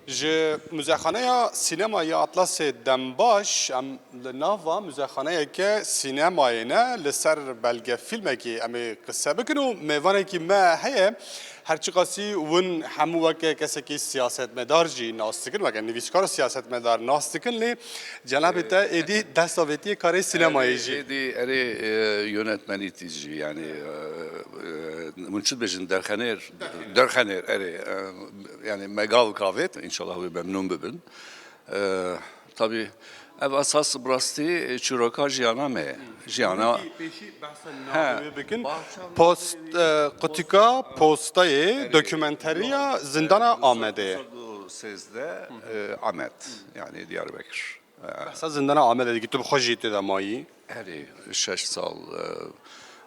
ji muzexaneya sînemaya Atlasê Dembaş em li nava muzexaneyeke sînemayê ne li ser belgefîlmekê em ê qise bikin û mêvanekî me heye her çi qasî win hemû weke kesekî siyasetmedar jî nas dikin weke nivîskar siyasetmedar nas dikin lê cenabê te êdî destavêtiyê karê sînemayê jî. Eri yönetmeni tici yani münçit derxaner eri yani megal kavet inşallah ve memnun bibin. Tabi ev asas brasti çuroka jiyana me jiyana bikin post qutika postayê dokümenteriya zindana Amedê. Sezde Ahmet yani Diyarbakır. Behsa zindana Amedê dikî tu bi xwe jî tê de mayî. Herî 6 sal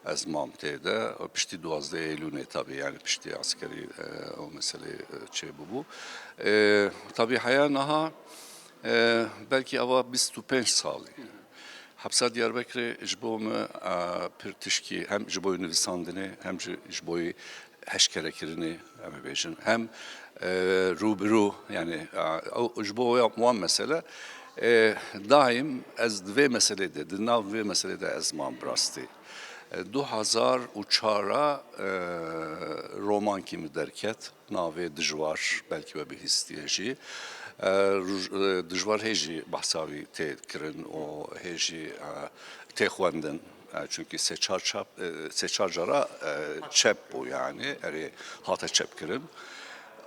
ez mam têde piştî 12 Eylül'e tabii yani piştî askeri o mesele bu. Tabii haya naha belki ava 25 sal. Hapsa Diyarbakır'ı ji bo me pir tişkî hem ji bo nivîsandinê hem ji bo heşkerekirinê em ê bêjin hem rûbirû yani ji bo wan mesele daim ez divê meselede di nav vê meselede ez mam rastî 2004 roman kimi derket navê dijwar belki ve bihîstiye jî dijwar hêjî behsa wî tê kirin û hêjî tê xwendin çünkü seçar cara çep bû yani erê hate çep kirin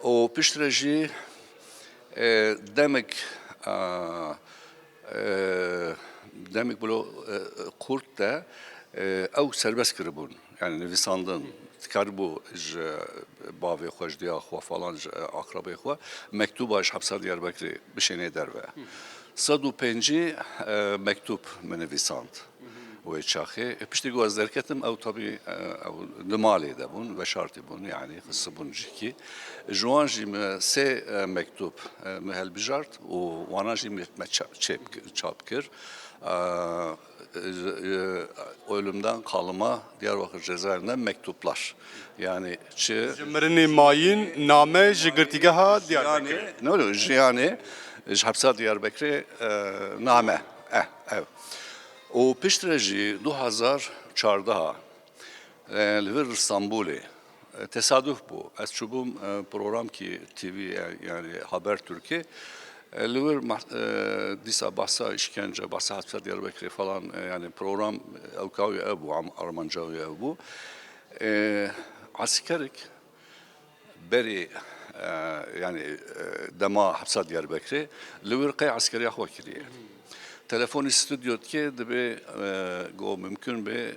û pişt re jî demek bilo kurt de ew serbest kiribûn yani nivîsandin dikaribû ji bavê xwe ji dêya xwe falan ji aqrabê xwe mektuba ji hepsa Diyarbakırê bişêne derve. 105 mektup min nivîsand wê çaxê piştî ku ez derketim ew tabii ew li malê de bûn veşartî bûn yani xisibûn jîkî ji wan jî me sê mektup me helbijart û wana jî me çap kir ölümden kalıma Diyarbakır cezaevinden mektuplar. Yani Mirinê mayîn name ji girtîgeha Diyarbakır. Ne oluyor? Yani hapsa Diyarbakır'ı name. Ev. O piştre jî 2014 li vir İstanbulê tesadüf bu. Ez çubum program ki TV yani Haber Türkiye li vir dîsa bahsa işkence, bahsa hapsa Diyarbakır'ı falan yani program evkavî ev bu, Armancavî ev bu. Askerik beri yani dema hapsa Diyarbakır'ı li vir qey askeriya xwe kiriye. Telefon stüdyo ki dibe go mümkün be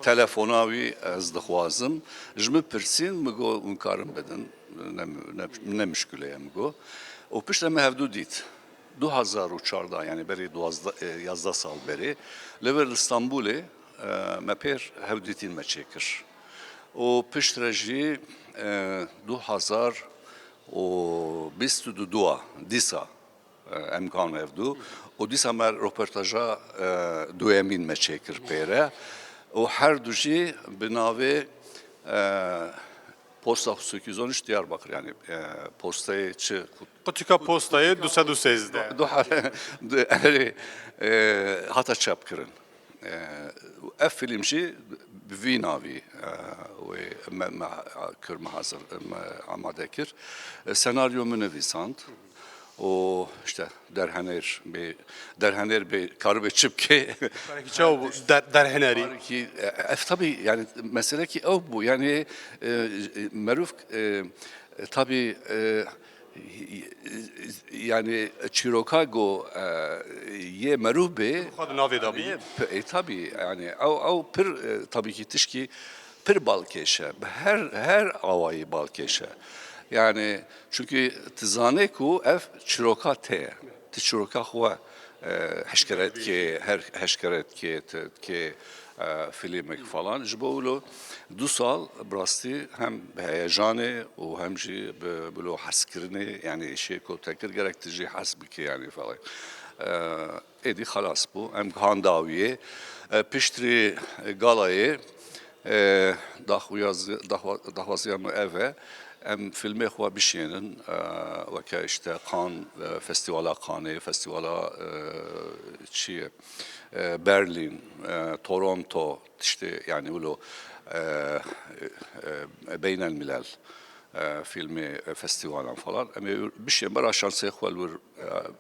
telefona wî ez dixwazim ji min pirsîn min got hûn karim bedin ne müşküle ye min got û pişt me hevdû dît 2004 yani berî 11 sal berî li vir İstanbulê me pêr hevdîtîn me çêkir û pişt re jî 2022 dîsa امکان افدو و دیس همه رپورتاژا دویمین مچکر پیره و هر دوشی به ناوی پستا 813 Diyarbakır yani postayı çı Qutika postayê 213. hata çap kirin. Ev filmci vî navî wê me kir me hazir me amade kir senaryo min nivîsand o işte derhener be karbe çıpke Çav derheneri. ki tabii yani mesele ki o bu yani meruf tabii yani Chirokago ye meruf be tabii yani o pir tabii ki tişki pir balkeşe her avayı balkeşe yani çünkü tizane ku ev çiroka te çiroka xwe heşkeret ki her heşkeret ki filmek falan ji bo lo 2 sal brasti hem heyecanı o hem jî bilo haskirini yani şey ko tekir gerektici hasbiki yani falan edi xalas bu hem handaviye piştri galayı daxwaziyam eve ام فیلم خوا بشینن و که اشته قان فستیوالا قانه فستیوالا چیه برلین تورنتو işte yani ولو بين الملل filmi festivalan falan ama bir şey bara şansı xwalur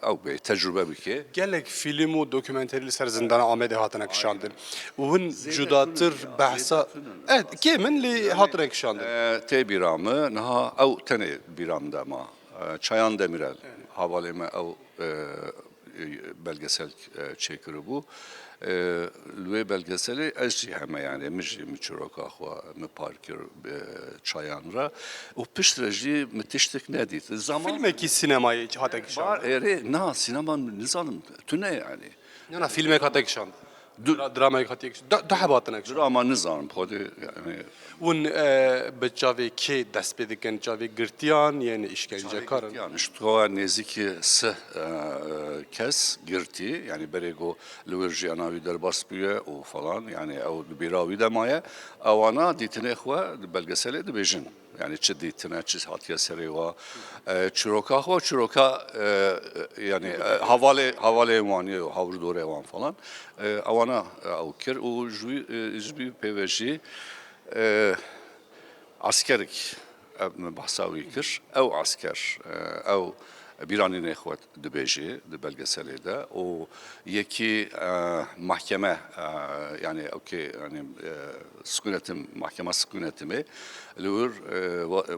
ew be tecrübe bike gelek film û dokumenterî li ser zindana Amedê hatine kişandin û hûn cudatir behsa kê min lê hatine kişandin tê bîramı niha ew tenê bîram de ma Çayan Demirel havalê me ew belgesel çêkiribû li wê belgeselê ez jî heme yani min jî min çîroka xwe min parkir Çayan re û pişt re jî min tiştek nedît zaman filmekî sinemayê hate var kişandin êrê na sînema nizanim tune yani yana filmek hate kişandin dramayek hatiye kişandin du heb hatine kişandin drama nizanim xwedê yani hûn bi çavê kê dest pê dikin çavê girtiyan yên işkencekarin yani ştoa nêzîkî sih kes girtî yani berê got li wir jiyana wî derbas bûye û falan yani ew di bîra wî de maye ewana dîtinê xwe di belgeselê dibêjin yani çi dîtine çi hatiye serê wa çîroka xwe çîroka yani havalê wan û hawrdorê wan falan ewana ew kir û ji wî pêve jî askerik bahsa wî kir ew asker ew bîranînê xwe dibêjê di belgeselê de û yekî mahkeme yani okê yani sukûnetim mahkeme sukûnetimê li wir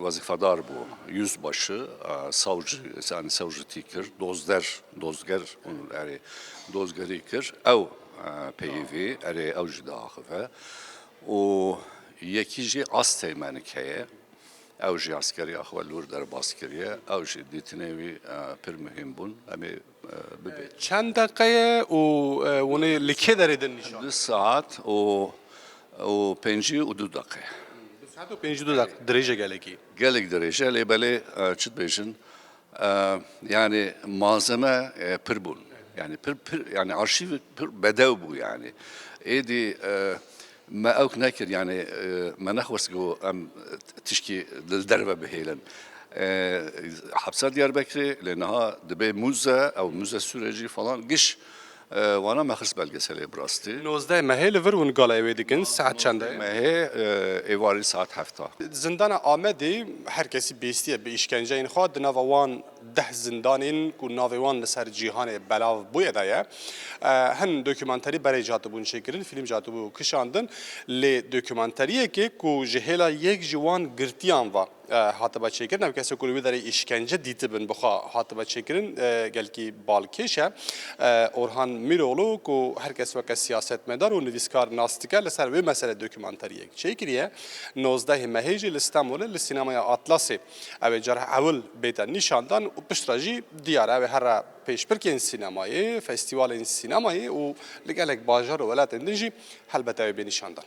wezîfedar bû yüzbaşı savcı yani savcıtî kir dozger erê dozgerî kir ew peyivî erê ew jî diaxive û yekî jî astêmenik heye ew jî askeriya xwe li wir derbas kiriye ew jî dîtinê wî pir muhîm bûn em ê bibe çend deqeye û hûnê li kê derê din nîşan 2 saat û 5 û 2 deqe saat û pêncî du deq dirêje gelekî gelek derêje lê belê çi dibêjin yani malzeme pir bûn yani pir yani arşîv pir bedew bû yani êdî me ew nekir yani me nexwest got em tişkî li derve bihêlin hepsa Diyarbekirê lê niha dibe müze ew müze sürecî falan giş wana me xirs belgeselê bi rastî nozdeh mehê li vir hûn galayê wê dikin saet çend e mehê êvarî saat hefta zindana Amedê herkesî bêstiye bi îşkenceyên xwe di nava wan deh zindanên ku navê wan li ser cîhanê belav bûye de ye hin dokümanterî berê jî hatibûn çêkirin film jî hatibû kişandin lê dokümanteriyekê ku ji hêla yek ji wan girtiyan ve hatibe çêkirin ev kesê ku li wê derê îşkence dîtibin bixwe hatibe çêkirin gelkî balkêş e Orhan Miroğlu ku herkes weke siyasetmedar û nivîskar nas dike li ser wê mesele dokümanteriyek çêkiriye nozdehê mehê jî li Stenbolê li sînemaya Atlasê ew ê careh ewil bête nîşandan û piştre jî diyar ew ê here pêşbirkên sînemayê festîvalên sînemayê û li gelek bajar û welatên din jî helbet ew ê bênîşandan